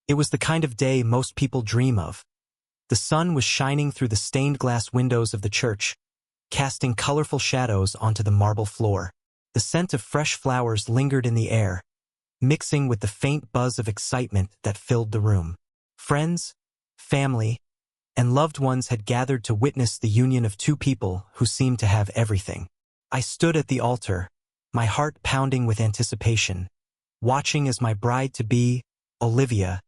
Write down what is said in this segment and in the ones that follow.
It was the kind of day most people dream of. The sun was shining through the stained glass windows of the church, casting colorful shadows onto the marble floor. The scent of fresh flowers lingered in the air, mixing with the faint buzz of excitement that filled the room. Friends, family, and loved ones had gathered to witness the union of two people who seemed to have everything. I stood at the altar, my heart pounding with anticipation, watching as my bride-to-be, Olivia,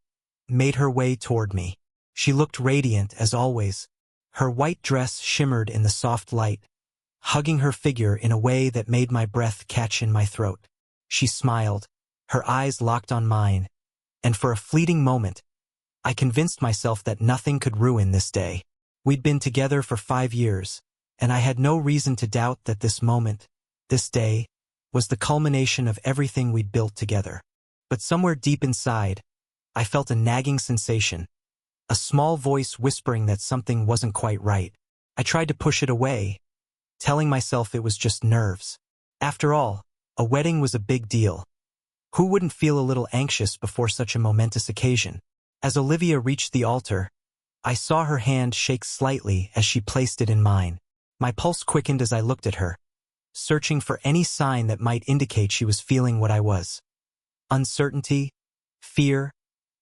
made her way toward me. She looked radiant as always. Her white dress shimmered in the soft light, hugging her figure in a way that made my breath catch in my throat. She smiled, her eyes locked on mine, and for a fleeting moment, I convinced myself that nothing could ruin this day. We'd been together for 5 years, and I had no reason to doubt that this moment, this day, was the culmination of everything we'd built together. But somewhere deep inside, I felt a nagging sensation, a small voice whispering that something wasn't quite right. I tried to push it away, telling myself it was just nerves. After all, a wedding was a big deal. Who wouldn't feel a little anxious before such a momentous occasion? As Olivia reached the altar, I saw her hand shake slightly as she placed it in mine. My pulse quickened as I looked at her, searching for any sign that might indicate she was feeling what I was. Uncertainty, fear,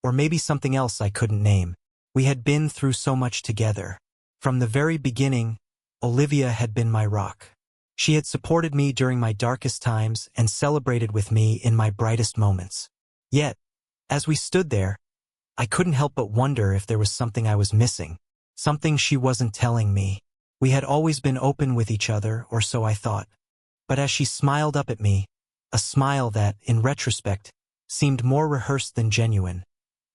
or maybe something else I couldn't name. We had been through so much together. From the very beginning, Olivia had been my rock. She had supported me during my darkest times and celebrated with me in my brightest moments. Yet, as we stood there, I couldn't help but wonder if there was something I was missing, something she wasn't telling me. We had always been open with each other, or so I thought. But as she smiled up at me, a smile that, in retrospect, seemed more rehearsed than genuine,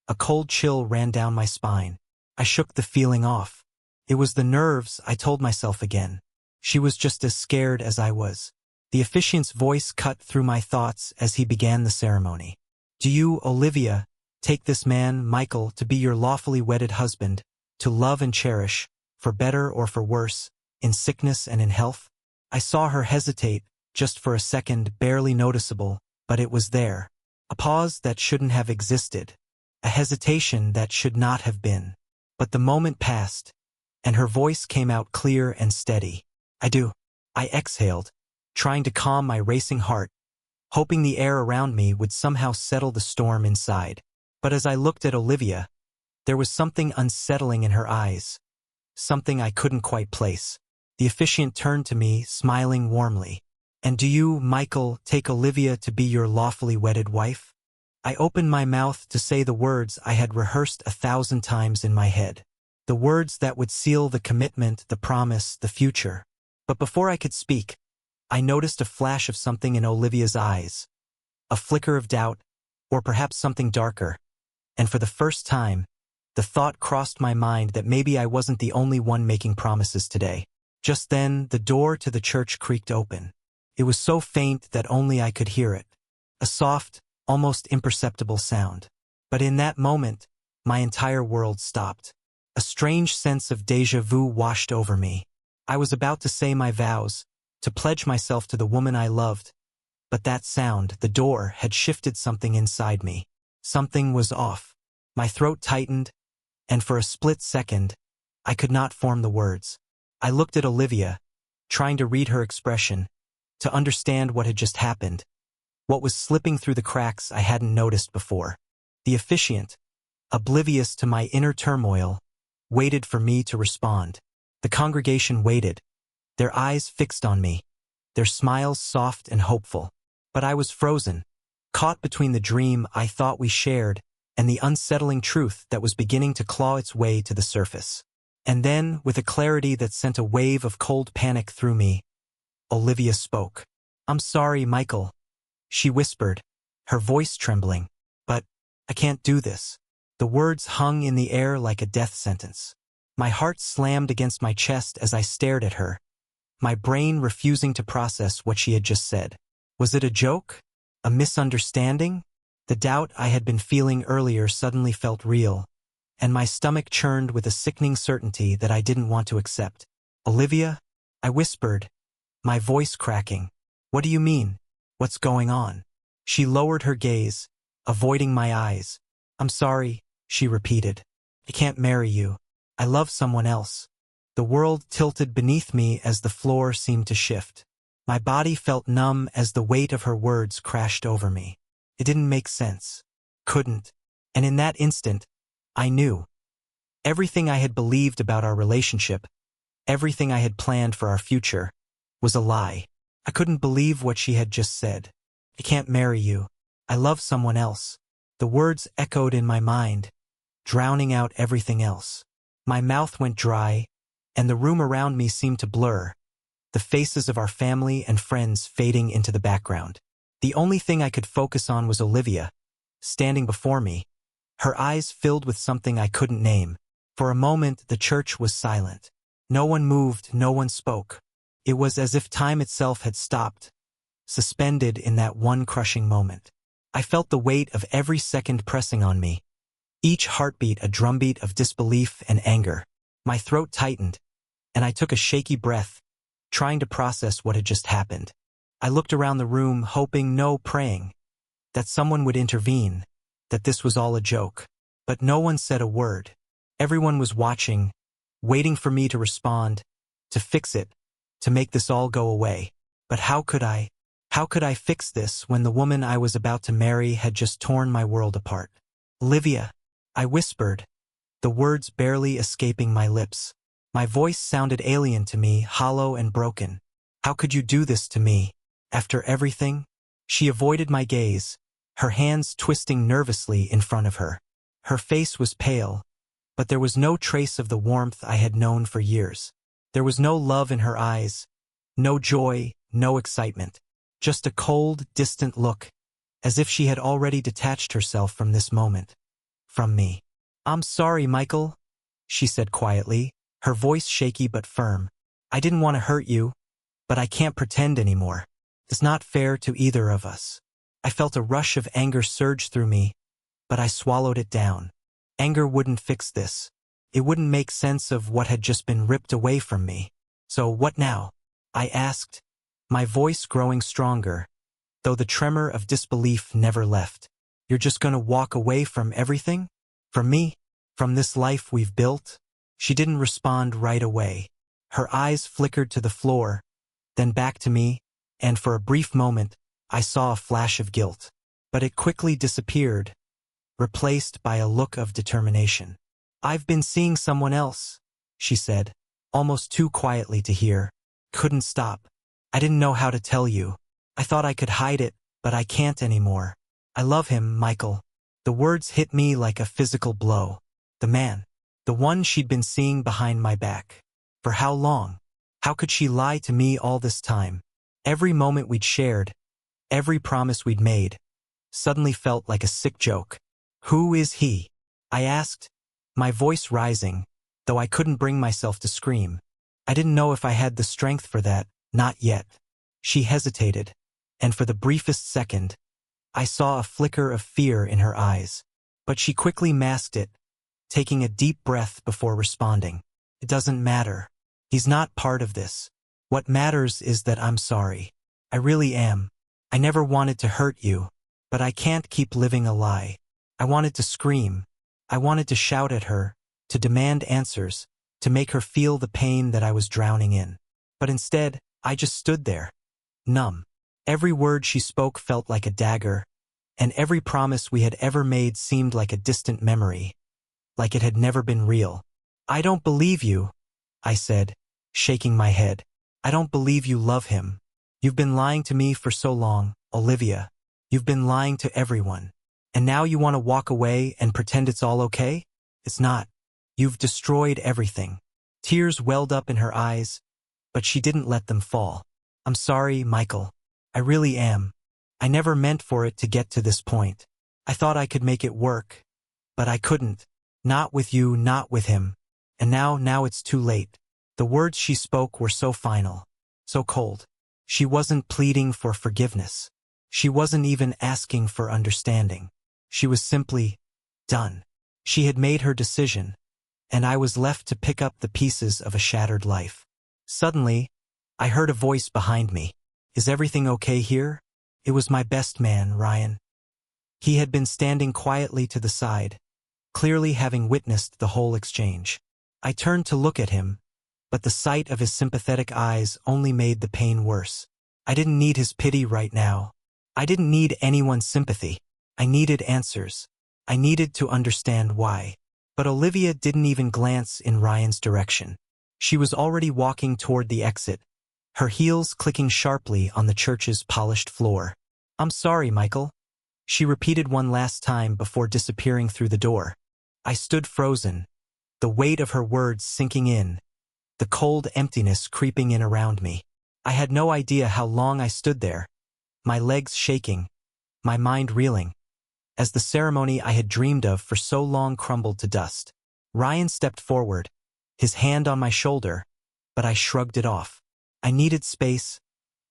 a cold chill ran down my spine. I shook the feeling off. It was the nerves, I told myself again. She was just as scared as I was. The officiant's voice cut through my thoughts as he began the ceremony. Do you, Olivia, take this man, Michael, to be your lawfully wedded husband, to love and cherish, for better or for worse, in sickness and in health? I saw her hesitate, just for a second, barely noticeable, but it was there. A pause that shouldn't have existed. A hesitation that should not have been. But the moment passed, and her voice came out clear and steady. I do. I exhaled, trying to calm my racing heart, hoping the air around me would somehow settle the storm inside. But as I looked at Olivia, there was something unsettling in her eyes, something I couldn't quite place. The officiant turned to me, smiling warmly. And do you, Michael, take Olivia to be your lawfully wedded wife? I opened my mouth to say the words I had rehearsed 1,000 times in my head. The words that would seal the commitment, the promise, the future. But before I could speak, I noticed a flash of something in Olivia's eyes. A flicker of doubt, or perhaps something darker. And for the first time, the thought crossed my mind that maybe I wasn't the only one making promises today. Just then, the door to the church creaked open. It was so faint that only I could hear it. A soft, almost imperceptible sound. But in that moment, my entire world stopped. A strange sense of déjà vu washed over me. I was about to say my vows, to pledge myself to the woman I loved. But that sound, the door, had shifted something inside me. Something was off. My throat tightened, and for a split second, I could not form the words. I looked at Olivia, trying to read her expression, to understand what had just happened. What was slipping through the cracks I hadn't noticed before. The officiant, oblivious to my inner turmoil, waited for me to respond. The congregation waited, their eyes fixed on me, their smiles soft and hopeful. But I was frozen, caught between the dream I thought we shared and the unsettling truth that was beginning to claw its way to the surface. And then, with a clarity that sent a wave of cold panic through me, Olivia spoke. I'm sorry, Michael, she whispered, her voice trembling. But I can't do this. The words hung in the air like a death sentence. My heart slammed against my chest as I stared at her, my brain refusing to process what she had just said. Was it a joke? A misunderstanding? The doubt I had been feeling earlier suddenly felt real, and my stomach churned with a sickening certainty that I didn't want to accept. Olivia? I whispered, my voice cracking. What do you mean? What's going on? She lowered her gaze, avoiding my eyes. I'm sorry, she repeated. I can't marry you. I love someone else. The world tilted beneath me as the floor seemed to shift. My body felt numb as the weight of her words crashed over me. It didn't make sense. Couldn't. And in that instant, I knew. Everything I had believed about our relationship, everything I had planned for our future, was a lie. I couldn't believe what she had just said. I can't marry you. I love someone else. The words echoed in my mind, drowning out everything else. My mouth went dry, and the room around me seemed to blur, the faces of our family and friends fading into the background. The only thing I could focus on was Olivia, standing before me, her eyes filled with something I couldn't name. For a moment, the church was silent. No one moved, no one spoke. It was as if time itself had stopped, suspended in that one crushing moment. I felt the weight of every second pressing on me, each heartbeat a drumbeat of disbelief and anger. My throat tightened, and I took a shaky breath, trying to process what had just happened. I looked around the room, hoping, no, praying, that someone would intervene, that this was all a joke. But no one said a word. Everyone was watching, waiting for me to respond, to fix it, to make this all go away. But how could I? How could I fix this when the woman I was about to marry had just torn my world apart? Olivia, I whispered, the words barely escaping my lips. My voice sounded alien to me, hollow and broken. How could you do this to me? After everything? She avoided my gaze, her hands twisting nervously in front of her. Her face was pale, but there was no trace of the warmth I had known for years. There was no love in her eyes, no joy, no excitement. Just a cold, distant look, as if she had already detached herself from this moment. From me. I'm sorry, Michael, she said quietly, her voice shaky but firm. I didn't want to hurt you, but I can't pretend anymore. It's not fair to either of us. I felt a rush of anger surge through me, but I swallowed it down. Anger wouldn't fix this. It wouldn't make sense of what had just been ripped away from me. So what now? I asked, my voice growing stronger, though the tremor of disbelief never left. You're just gonna walk away from everything? From me? From this life we've built? She didn't respond right away. Her eyes flickered to the floor, then back to me, and for a brief moment, I saw a flash of guilt. But it quickly disappeared, replaced by a look of determination. I've been seeing someone else, she said, almost too quietly to hear. Couldn't stop. I didn't know how to tell you. I thought I could hide it, but I can't anymore. I love him, Michael. The words hit me like a physical blow. The man. The one she'd been seeing behind my back. For how long? How could she lie to me all this time? Every moment we'd shared, every promise we'd made, suddenly felt like a sick joke. Who is he? I asked, my voice rising, though I couldn't bring myself to scream. I didn't know if I had the strength for that. Not yet. She hesitated, and for the briefest second, I saw a flicker of fear in her eyes. But she quickly masked it, taking a deep breath before responding. It doesn't matter. He's not part of this. What matters is that I'm sorry. I really am. I never wanted to hurt you, but I can't keep living a lie. I wanted to scream. I wanted to shout at her, to demand answers, to make her feel the pain that I was drowning in. But instead, I just stood there, numb. Every word she spoke felt like a dagger, and every promise we had ever made seemed like a distant memory, like it had never been real. I don't believe you, I said, shaking my head. I don't believe you love him. You've been lying to me for so long, Olivia. You've been lying to everyone. And now you want to walk away and pretend it's all okay? It's not. You've destroyed everything. Tears welled up in her eyes, but she didn't let them fall. I'm sorry, Michael. I really am. I never meant for it to get to this point. I thought I could make it work, but I couldn't. Not with you, not with him. And now it's too late. The words she spoke were so final, so cold. She wasn't pleading for forgiveness. She wasn't even asking for understanding. She was simply done. She had made her decision, and I was left to pick up the pieces of a shattered life. Suddenly, I heard a voice behind me. Is everything okay here? It was my best man, Ryan. He had been standing quietly to the side, clearly having witnessed the whole exchange. I turned to look at him, but the sight of his sympathetic eyes only made the pain worse. I didn't need his pity right now. I didn't need anyone's sympathy. I needed answers. I needed to understand why. But Olivia didn't even glance in Ryan's direction. She was already walking toward the exit, her heels clicking sharply on the church's polished floor. "I'm sorry, Michael," she repeated one last time before disappearing through the door. I stood frozen, the weight of her words sinking in, the cold emptiness creeping in around me. I had no idea how long I stood there, my legs shaking, my mind reeling, as the ceremony I had dreamed of for so long crumbled to dust. Ryan stepped forward, his hand on my shoulder, but I shrugged it off. I needed space.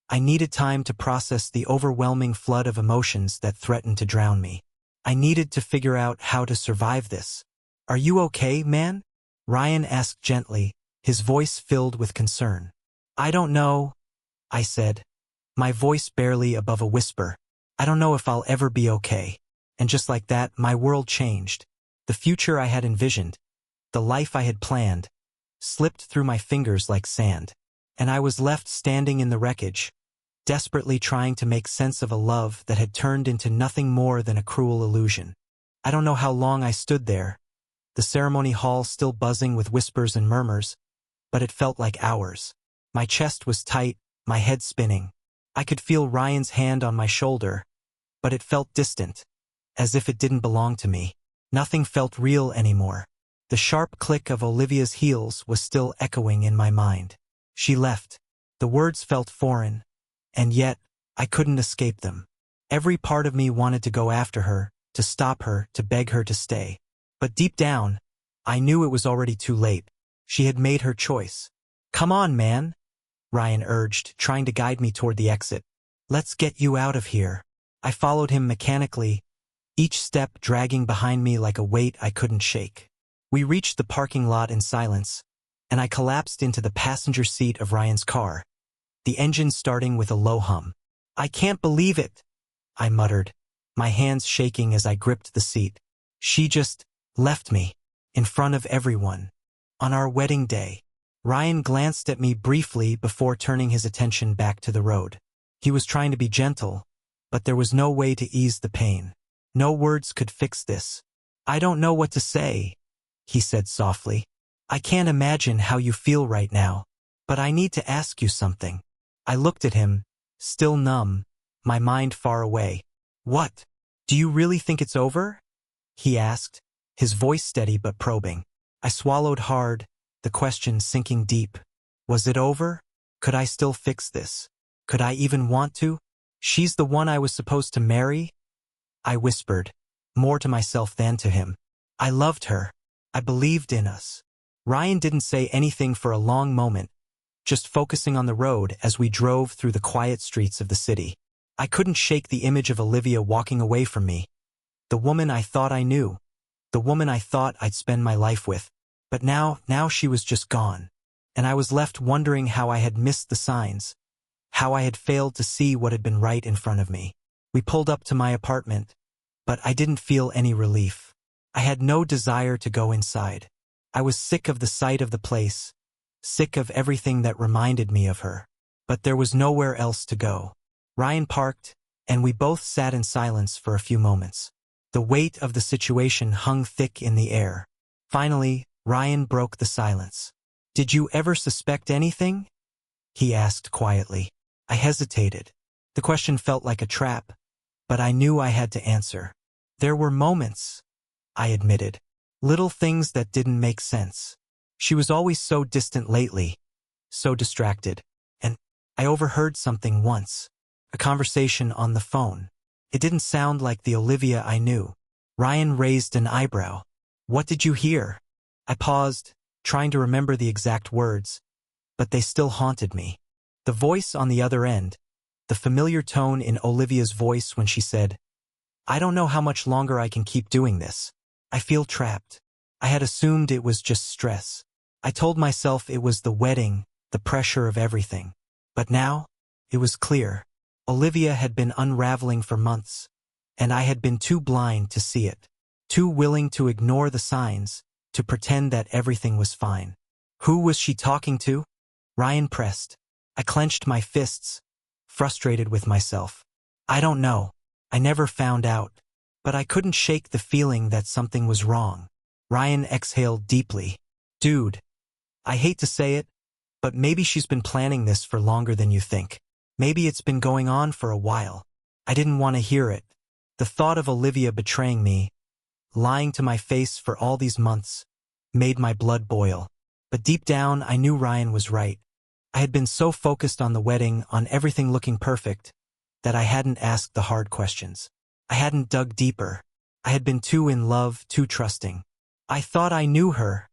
I needed time to process the overwhelming flood of emotions that threatened to drown me. I needed to figure out how to survive this. "Are you okay, man?" Ryan asked gently, his voice filled with concern. "I don't know," I said, my voice barely above a whisper. "I don't know if I'll ever be okay." And just like that, my world changed. The future I had envisioned, the life I had planned, slipped through my fingers like sand. And I was left standing in the wreckage, desperately trying to make sense of a love that had turned into nothing more than a cruel illusion. I don't know how long I stood there, the ceremony hall still buzzing with whispers and murmurs, but it felt like hours. My chest was tight, my head spinning. I could feel Ryan's hand on my shoulder, but it felt distant, as if it didn't belong to me. Nothing felt real anymore. The sharp click of Olivia's heels was still echoing in my mind. She left. The words felt foreign, and yet I couldn't escape them. Every part of me wanted to go after her, to stop her, to beg her to stay. But deep down, I knew it was already too late. She had made her choice. "Come on, man," Ryan urged, trying to guide me toward the exit. "Let's get you out of here." I followed him mechanically, each step dragging behind me like a weight I couldn't shake. We reached the parking lot in silence, and I collapsed into the passenger seat of Ryan's car, the engine starting with a low hum. "I can't believe it," I muttered, my hands shaking as I gripped the seat. "She just left me, in front of everyone, on our wedding day." Ryan glanced at me briefly before turning his attention back to the road. He was trying to be gentle, but there was no way to ease the pain. No words could fix this. "I don't know what to say," he said softly. "I can't imagine how you feel right now, but I need to ask you something." I looked at him, still numb, my mind far away. "What? Do you really think it's over?" he asked, his voice steady but probing. I swallowed hard, the question sinking deep. Was it over? Could I still fix this? Could I even want to? "She's the one I was supposed to marry?" I whispered, more to myself than to him. "I loved her. I believed in us." Ryan didn't say anything for a long moment, just focusing on the road as we drove through the quiet streets of the city. I couldn't shake the image of Olivia walking away from me. The woman I thought I knew. The woman I thought I'd spend my life with. But now she was just gone. And I was left wondering how I had missed the signs, how I had failed to see what had been right in front of me. We pulled up to my apartment, but I didn't feel any relief. I had no desire to go inside. I was sick of the sight of the place, sick of everything that reminded me of her. But there was nowhere else to go. Ryan parked, and we both sat in silence for a few moments. The weight of the situation hung thick in the air. Finally, Ryan broke the silence. "Did you ever suspect anything?" he asked quietly. I hesitated. The question felt like a trap, but I knew I had to answer. "There were moments," I admitted. "Little things that didn't make sense. She was always so distant lately, so distracted. And I overheard something once, a conversation on the phone. It didn't sound like the Olivia I knew." Ryan raised an eyebrow. "What did you hear?" I paused, trying to remember the exact words, but they still haunted me. The voice on the other end, the familiar tone in Olivia's voice when she said, "I don't know how much longer I can keep doing this. I feel trapped." I had assumed it was just stress. I told myself it was the wedding, the pressure of everything. But now, it was clear. Olivia had been unraveling for months, and I had been too blind to see it. too willing to ignore the signs, to pretend that everything was fine. Who was she talking to? Ryan pressed. I clenched my fists, frustrated with myself. I don't know. I never found out. But I couldn't shake the feeling that something was wrong. Ryan exhaled deeply. Dude, I hate to say it, but maybe she's been planning this for longer than you think. Maybe it's been going on for a while. I didn't want to hear it. The thought of Olivia betraying me, lying to my face for all these months, made my blood boil. But deep down, I knew Ryan was right. I had been so focused on the wedding, on everything looking perfect, that I hadn't asked the hard questions. I hadn't dug deeper. I had been too in love, too trusting. I thought I knew her,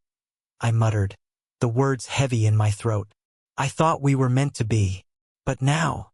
I muttered, the words heavy in my throat. I thought we were meant to be. But now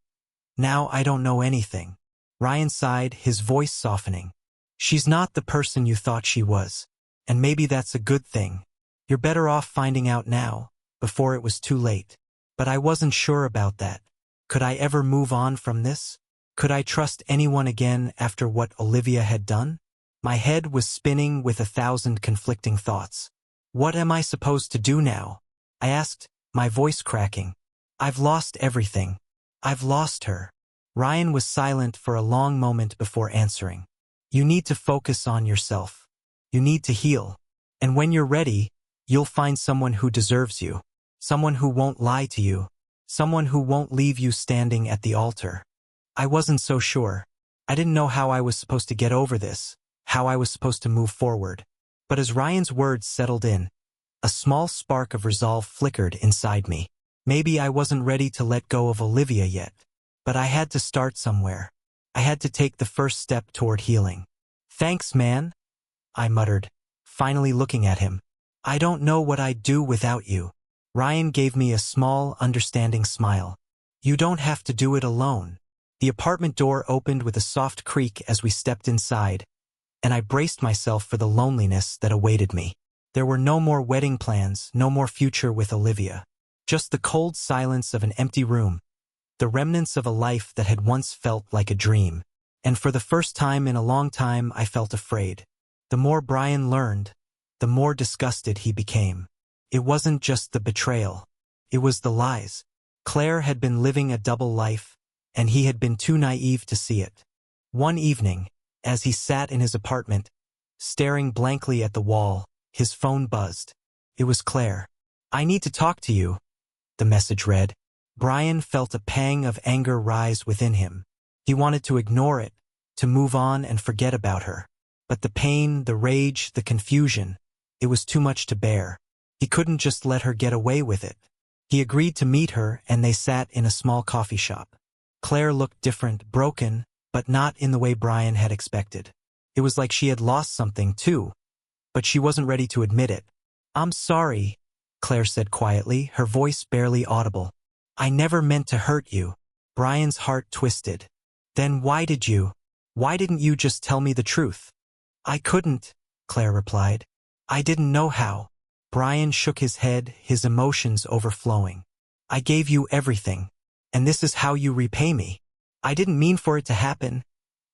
I don't know anything. Ryan sighed, his voice softening. She's not the person you thought she was. And maybe that's a good thing. You're better off finding out now, before it was too late. But I wasn't sure about that. Could I ever move on from this? Could I trust anyone again after what Olivia had done? My head was spinning with 1,000 conflicting thoughts. What am I supposed to do now? I asked, my voice cracking. I've lost everything. I've lost her. Ryan was silent for a long moment before answering. You need to focus on yourself. You need to heal. And when you're ready, you'll find someone who deserves you. Someone who won't lie to you. Someone who won't leave you standing at the altar. I wasn't so sure. I didn't know how I was supposed to get over this, how I was supposed to move forward. But as Ryan's words settled in, a small spark of resolve flickered inside me. Maybe I wasn't ready to let go of Olivia yet, but I had to start somewhere. I had to take the first step toward healing. Thanks, man, I muttered, finally looking at him. I don't know what I'd do without you. Ryan gave me a small, understanding smile. You don't have to do it alone. The apartment door opened with a soft creak as we stepped inside, and I braced myself for the loneliness that awaited me. There were no more wedding plans, no more future with Olivia. Just the cold silence of an empty room, the remnants of a life that had once felt like a dream. And for the first time in a long time, I felt afraid. The more Brian learned, the more disgusted he became. It wasn't just the betrayal. It was the lies. Claire had been living a double life, and he had been too naive to see it. One evening, as he sat in his apartment, staring blankly at the wall, his phone buzzed. It was Claire. I need to talk to you, the message read. Brian felt a pang of anger rise within him. He wanted to ignore it, to move on and forget about her. But the pain, the rage, the confusion, it was too much to bear. He couldn't just let her get away with it. He agreed to meet her, and they sat in a small coffee shop. Claire looked different, broken, but not in the way Brian had expected. It was like she had lost something, too, but she wasn't ready to admit it. I'm sorry, Claire said quietly, her voice barely audible. I never meant to hurt you. Brian's heart twisted. Then why didn't you just tell me the truth? I couldn't, Claire replied. I didn't know how. Brian shook his head, his emotions overflowing. I gave you everything, and this is how you repay me. I didn't mean for it to happen,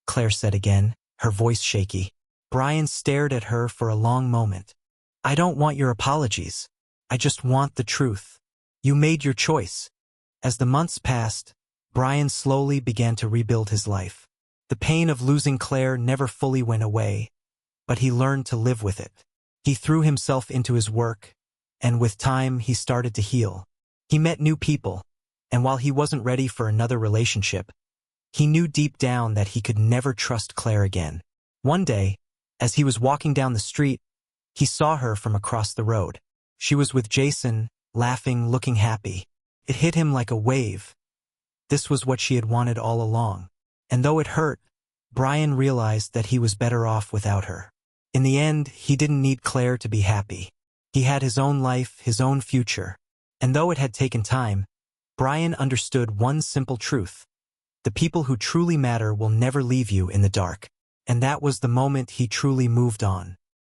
Claire said again, her voice shaky. Brian stared at her for a long moment. I don't want your apologies. I just want the truth. You made your choice. As the months passed, Brian slowly began to rebuild his life. The pain of losing Claire never fully went away, but he learned to live with it. He threw himself into his work, and with time he started to heal. He met new people, and while he wasn't ready for another relationship, he knew deep down that he could never trust Claire again. One day, as he was walking down the street, he saw her from across the road. She was with Jason, laughing, looking happy. It hit him like a wave. This was what she had wanted all along. And though it hurt, Brian realized that he was better off without her. In the end, he didn't need Claire to be happy. He had his own life, his own future. And though it had taken time, Brian understood one simple truth. The people who truly matter will never leave you in the dark. And that was the moment he truly moved on.